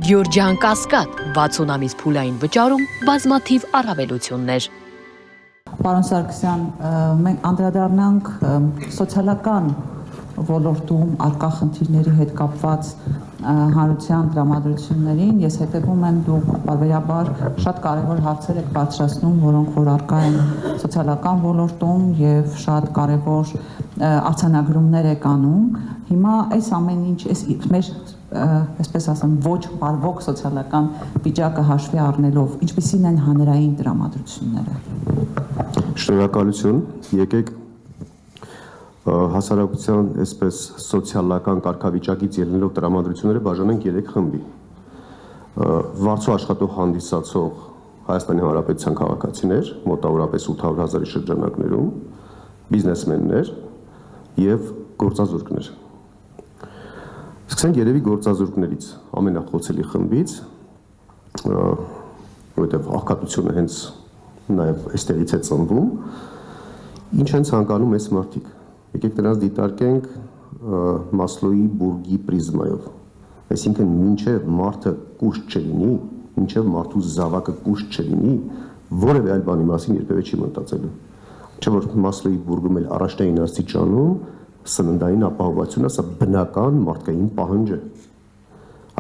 Գյորջյան Կասկադ 60 ամիս փուլային վճարում բազմաթիվ առավելություններ։ Պարոն Սարգսյան, մենք անդրադառնանք սոցիալական ոլորտում արկա խնդիրների հետ կապված հանրության տրամադրություններին։ Ես հետևում եմ, դուք բարբերաբար շատ կարևոր հարցեր եք բարձրացնում, որոնք որ արկա են սոցիալական ոլորտում եւ շատ կարևոր արձանագրումներ եք անում։ Հիմա այս ամեն ինչ մեր այսպես ասեմ ոչ բարվոք սոցիալական վիճակը հաշվի առնելով ինչպիսին են հանրային տրամադրությունները։ Շնորհակալություն, եկեք հասարակության այսպես սոցիալական կարգավիճակից ելնելով տրամադրությունները բաժանենք 3 խմբի։ Վարձու աշխատող հանդիսացող Հայաստանի Հանրապետության քաղաքացիներ, մոտավորապես 800,000-ի շրջանակներում, բիզնեսմեններ եւ գործազուրկներ։ Սկսենք երևի գործազուրկներից, ամենախոցելի խմբից, որովհետև աղքատությունը հենց նաև այստեղից է ծնվում, ինչ են ցանկանում այս մարդիկ։ Եկեք դրանց դիտարկենք Մասլոուի բուրգի պրիզմայով։ Այսինքն մինչև մարդը կուշտ չլինի, մինչև մարդու զավակը կուշտ չլինի, որևէ այլ բանի մասին երբևէ չի մտածելու։ Չէ՞ որ Մասլոուի բուրգում էլ առաջնային աստիճանում սննդային ապահովությունը սա բնական մարդկային պահանջ է։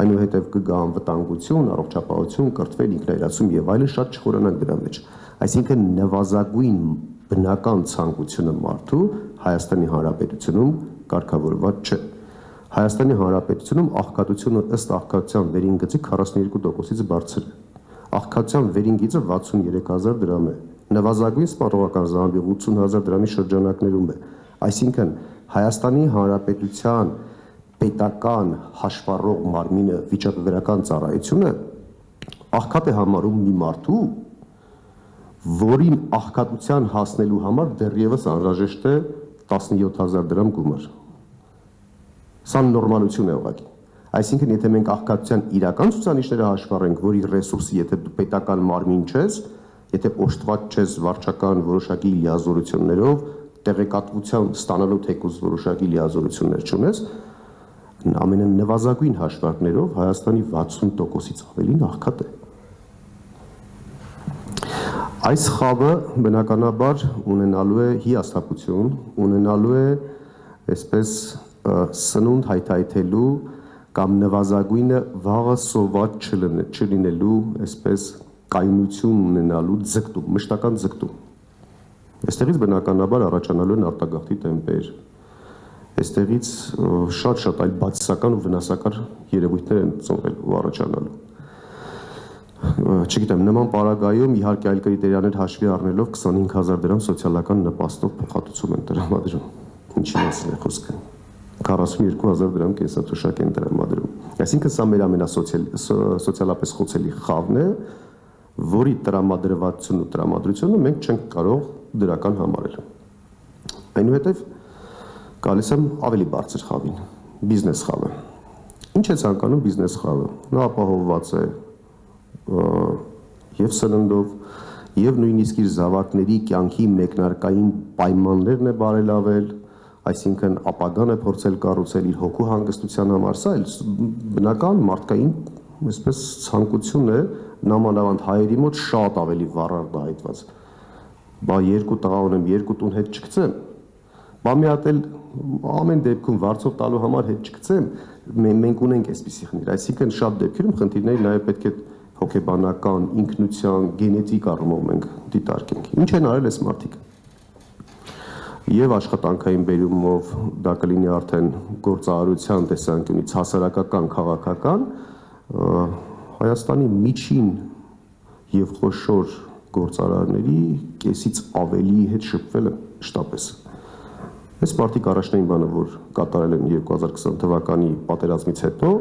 Այնուհետև կգա անվտանգություն, առողջապահություն, կրթվել, ինքնայրացում եւ այլն, շատ չխորանանք դրա մեջ։ Այսինքն նվազագույն բնական ցանկությունը մարդու Հայաստանի Հանրապետությունում կարգավորված չէ։ Հայաստանի Հանրապետությունում աղքատությունը ըստ աղքատության վերին գծի 42%-ից բարձր է։ Աղքատության վերին գիծը 63,000 դրամ է։ Նվազագույն սպառողական զամբի 80,000 դրամի շրջանակներում է։ Այսինքն Հայաստանի Հանրապետության պետական հաշվառող մարմինը վիճակագրական ծառայությունը աղքատ է համարում մի մարդու, որին աղքատության հասնելու համար դեռևս անհրաժեշտ է 17,000 դրամ գումար։ Սա նորմալություն է ուղղակի։ Այսինքն եթե մենք աղքատության իրական ցուցանիշները հաշվառենք, որի ռեսուրսը եթե դու պետական մարմին չես, եթե օժտված չես վարչական որոշակի լիազորություններով, տեղեկատվության ստանալու թեկուզ որոշակի լիազորություններ չունես, ամենանվազագույն հաշվարկներով Հայաստանի 60%-ից ավելին աղքատ է։ Այս խավը բնականաբար ունենալու է հիասթափություն, ունենալու է այսպես սնունդ հայթայթելու կամ նվազագույնը վաղը սոված չլինելու այսպես կայունություն ունենալու ձգտում, մշտական ձգտում։ Այստեղից բնականաբար առաջանալու են արտագաղթի տեմպեր, այստեղից շատ այլ բացասական ու վնասակար երևույթներ են ծնվել ու առաջանալու։ Չգիտեմ, նման պարագայում իհարկե այլ կրիտերիաներ հաշվի առնելով 25,000 դրամ սոցիալական նպաստով փոխհատուցում են տրամադրում։ Ինչի մասին է խոսքը։ 42,000 դրամ կենսաթոշակ են տրամադրում։ Այսինքն սա մեր ամենասոցիալապես խոցելի խավն է, որի տրամադրվածությունն ու տրամադրությունը մենք չենք կարող դրական համարել։ Այնուհետև գալիս եմ ավելի բարձր խավին, բիզնես խավը։ Ինչ է ցանկանում բիզնես խավը։ Նա ապահովված է եւ սննդով, եւ նույնիսկ իր զավակների կյանքի մեկնարկային պայմաններն է բարելավել, այսինքն ապագան է փորձել կառուցել իր հոգու հանգստության համար, սա էլ բնական մարդկային այսպես ցանկություն է, նամանավանդ հայերի մոտ շատ ավելի վառար դահայտված։ Բա երկու տղա ունեմ, երկու տուն հետ չգցեմ։ Բա մի հատ էլ ամեն դեպքում վարձով տալու համար հետ չգցեմ, մենք ունենք այսպիսի խնդիր, այսինքն շատ դեպքերում խնդիրները նաև պետք է հոգեբանական, ինքնության, գենետիկ առումով մենք դիտարկենք։ Ինչ են արել այս մարդիկ։ Եվ աշխատանքային բերումով դա կլինի արդեն գործարարության տեսանկյունից հասարակական, քաղաքական, Հայաստանի միջին եւ խոշոր գործարարների կեսից ավելի հետ շփվել են շտապես։ Այս մարդիկ առաջնային բանը, որ կատարել են 2020 թվականի պատերազմից հետո,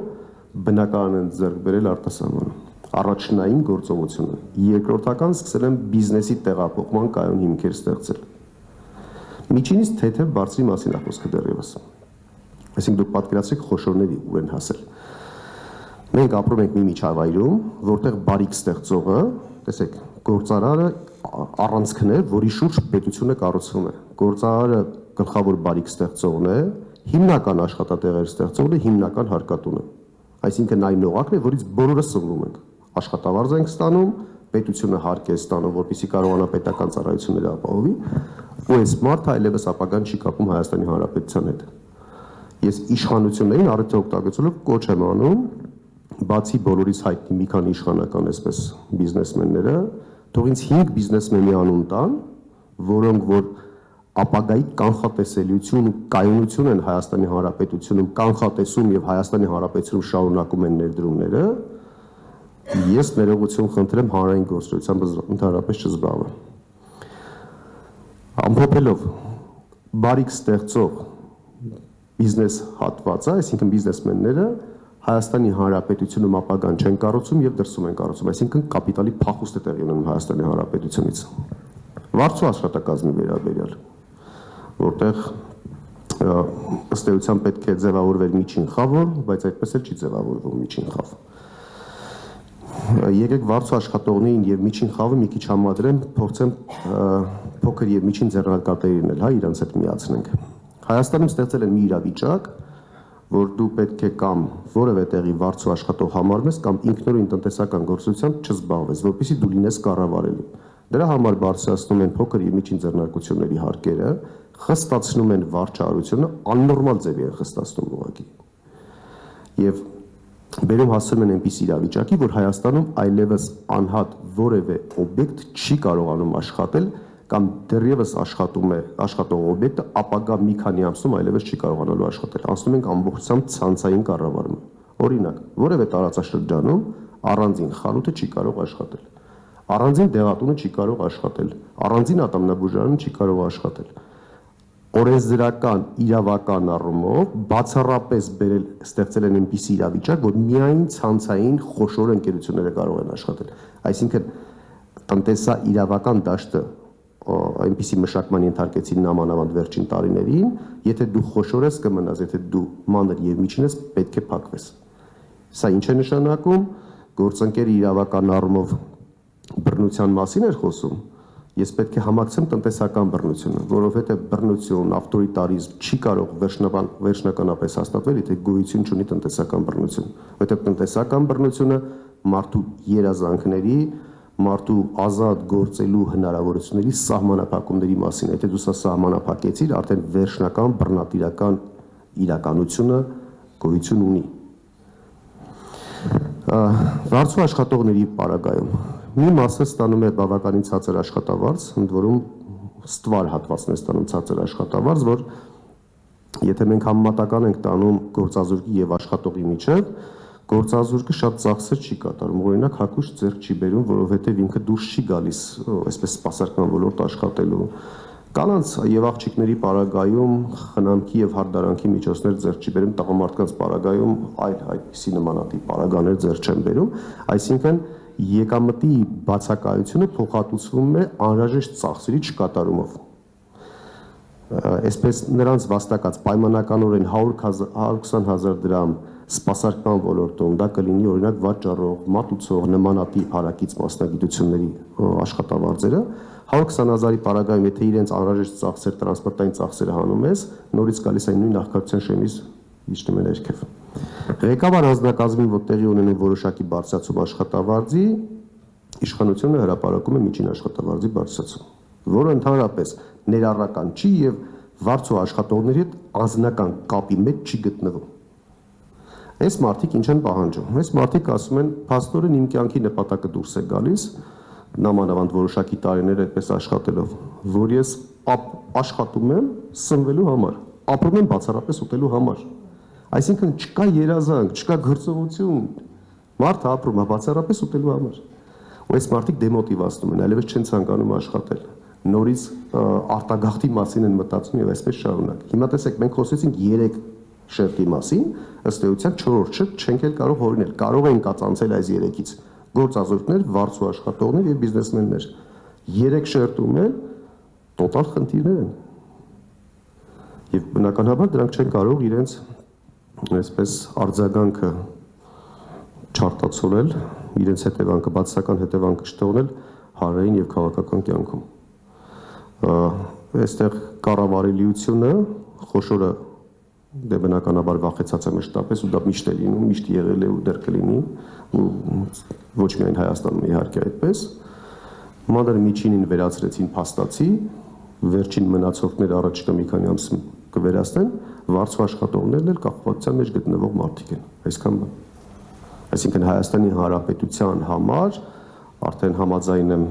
բնակարան են ձեռք բերել արտասահմանում։ Առաջնային գործողությունը, երկրորդական սկսել են բիզնեսի տեղափոխման կայուն հիմքեր ստեղծել։ Միջինից թեթև բարձրի մասին է խոսքը դեռևս։ Այսինքն դուք պատկերացրեք խոշորների ուր են հասել։ Մենք ապրում ենք մի միջավայրում, որտեղ բարիք ստեղծողը, տեսեք, գործարարը առանցքն է, որի շուրջ պետությունը կառուցվում է։ Գործարարը գլխավոր բարիք ստեղծողն է, հիմնական աշխատատեղեր ստեղծողն է, հիմնական հարկատունը։ Այսինքն այն օղակն է, որից բոլորը սնվում ենք։ Աշխատավարձ ենք ստանում, պետությունը հարկ է ստանում, որպեսզի կարողանա պետական ծառայությունները ապահովի, ու այս մարդը այլևս ապագան չի կապում Հայաստանի Հանրապետության հետ։ Ես իշխանություններին առիթը օգտագործելով կոչ եմ անում, բացի բոլորից հայտնի մի քանի իշխանական այսպես բիզնեսմենները, թող ինձ 5 բիզնեսմենի անուն տան, որոնք որ ապագայի կանխատեսելիություն ու կայունություն են Հայաստանի Հանրապետությունում կանխատեսում եւ Հայաստանի Հանրապետությունում շարունակում են ներդրումները, ես ներողություն խնդրեմ հանրային գործունեությամբ ընդհանրապես չզբաղվեմ։ Ամփոփելով, բարիք ստեղծող բիզնես հատվածը, այսինքն բիզնեսմենները Հայաստանի Հանրապետությունում ապագան չեն կառուցում եւ դրսում են կառուցում, այսինքն կապիտալի փախուստ է տեղի ունենում Հայաստանի Հանրապետությունից։ Վարձու աշխատակազմի վերաբերյալ, որտեղ ըստ էության պետք է ձևավորվեր միջին խավը, բայց այդպես էլ չի ձևավորվում միջին խավ։ Եկեք վարձու աշխատողներին եւ միջին խավը մի քիչ համադրեմ, փորձեմ փոքր եւ միջին ձեռնարկատերերն էլ, իրանց հետ միացնենք։ Հայաստանում ստեղծել են մի իրավիճակ, որ դու պետք է կամ որևէ տեղի վարձու աշխատող համարում ես կամ ինքնուրույն տնտեսական գործունեությամբ չզբաղվես, որպեսզի դու լինես կառավարելու։ Դրա համար բարձրացնում են փոքր եւ միջին ձեռնարկությունների հարկերը, խստացնում են վարչարությունը, աննորմալ ձևի են խստացնում ուղղակի։ Եւ բերում հասցնում են այնպիսի իրավիճակի, որ Հայաստանում այլևս անհատ որևէ օբյեկտ չի կարողանում աշխատել կամ դեռևս աշխատում է աշխատող օբյեկտը ապագա մի քանի ամսում այլևս չի կարողանալու աշխատել։ Անցնում ենք ամբողջությամբ ցանցային կառավարման։ Օրինակ, որևէ տարածաշրջանում առանձին խանութը չի կարող աշխատել։ Առանձին դեղատունը չի կարող աշխատել։ Առանձին ատամնաբուժարանը չի կարող աշխատել։ Օրենսդրական իրավական առումով բացառապես ստեղծել են այնպիսի իրավիճակ, որ միայն ցանցային խոշոր ընկերությունները կարող են աշխատել։ Այսինքն տնտեսաիրավական դաշտը այնպիսի մշակման ենթարկեցին նամանավանդ վերջին տարիներին, եթե դու խոշոր ես կմնաս, եթե դու մանր եւ միջին ես, պետք է փակվես։ Սա ինչ է նշանակում, գործընկերը իրավական առումով բռնության մասին էր խոսում, ես պետք է համակցեմ տնտեսական բռնությունը, որովհետեւ բռնություն, ավտորիտարիզմ չի կարող վերջնականապես հաստատվել, եթե գոյություն չունի տնտեսական բռնություն, որովհետեւ տնտեսական բռնությունը մարդու երազանքների, մարդու ազատ գործելու հնարավորությունների սահմանափակումների մասին, եթե դու սա սահմանափակեցիր, արդեն վերջնական բռնատիրական իրականությունը գոյություն ունի։ Վարձու աշխատողների պարագայում մի մասը ստանում է բավականին ցածր աշխատավարձ, ընդ որում ստվար հատվածն է ստանում ցածր աշխատավարձ, որ եթե մենք համեմատական ենք տանում գործազուրկի եւ աշխատողի միջեւ, գործազուրկը շատ ծախսեր չի կատարում, օրինակ հակուշ ձեռք չի բերում, որովհետեւ ինքը դուրս չի գալիս այսպես սպասարկման ոլորտ աշխատելու։ Կանանց եւ աղջիկների պարագայում խնամքի եւ հարդարանքի միջոցներ ձեռք չի բերում, տղամարդկանց պարագայում այդպիսի նմանատիպ պարագաներ ձեռք չեն բերում, այսինքն եկամտի բացակայությունը փոխհատուցվում է անհրաժեշտ ծախսերի չկատարումով։ Այսպես նրանց վաստակած պայմանականորեն 120,000 դրամ սպասարկման ոլորտում դա կլինի օրինակ վաճառող, մատուցող, նմանատիպ հարակից մասնագիտությունների աշխատավարձերը, 120,000-ի պարագայում եթե իրենց անհրաժեշտ ծախսեր, տրանսպորտային ծախսերը հանում ես, նորից գալիս այն նույն աղքատության շեմից իջնում է ներքև։ Ղեկավար անձնակազմին, որ տեղի ունենում որոշակի բարձրացում աշխատավարձի, իշխանությունը հրապարակում է միջին աշխատավարձի բարձրացում, որը ընդհանրապես ներառական չի եւ վարձու աշխատողների հետ անձնական կապի մեջ չի գտնվում։ Այս մարդիկ ինչ են պահանջում։ Այս մարդիկ ասում են, փաստորեն իմ կյանքի նպատակը դուրս է գալիս, նամանավանդ որոշակի տարիներ այդպես աշխատելով, որ ես աշխատում եմ սնվելու համար, ապրում եմ բացառապես ուտելու համար։ Այսինքն չկա երազանք, չկա գործողություն, մարդը ապրում է բացառապես ուտելու համար։ Ու այս մարդիկ դեմոտիվացնում են, այլևս չեն ցանկանում աշխատել։ Նորից արտագաղթի մասին են մտածում եւ այսպես շարունակ։ Հիմա տեսեք, մենք խոսեցինք 3 շերտի մասին, ըստ էության 4-ը չենք էլ կարող հորինել։ Կարող են կածանցել այս 3-ից գործազուրկներ, վարձու աշխատողներ եւ բիզնեսմեններ։ 3 շերտում էլ տոտալ խնդիրներ են։ Եվ բնականաբար դրանք չեն կարող իրենց այսպես արձագանքը չարտացոլել, իրենց հետևանքը, բացասական հետևանքը չթողնել հանրային եւ քաղաքական կյանքում։ Այստեղ կառավարելիությունը խոշորը դե բնականաբար վախեցած եմ շտապես ու դա միշտ է լինում, միշտ եղել է ու դեռ կլինի, ու ոչ միայն Հայաստանում իհարկե այդպես։ Մանր միջինին վերացրեցին փաստացի, վերջին մնացորդները առաջիկա մի քանի ամս կվերացնեն, վարձու աշխատողներն էլ կախվածության մեջ գտնվող մարդիկ են, այսքան բան։ Այսինքն Հայաստանի Հանրապետության համար արդեն համաձայն եմ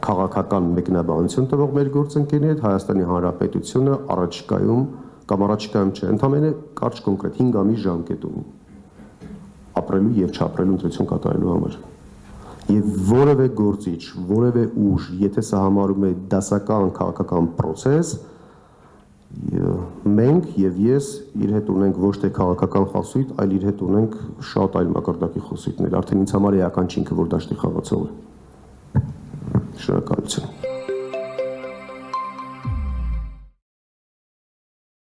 քաղաքական մեկնաբանություն տվող մեր գործընկերների հետ Հայաստանի Հանրապետությունը առաջիկայում կամ առաջիկայում չէ, ընդհանրապես կարճ կոնկրետ 5 ամիս ժամկետ ունի ապրելու եւ չապրելու ընտրություն կատարելու համար։ Եվ որևէ գործիչ, որևէ ուժ, եթե սա համարում է դասական քաղաքական process, մենք եւ ես իր հետ ունենք ոչ թե քաղաքական խոսույթ, այլ իր հետ ունենք շատ այլ մակարդակի խոսույթներ։ Արդեն ինձ համար էական չի ինքը որ դաշտի խաղացող է։ Շնորհակալություն։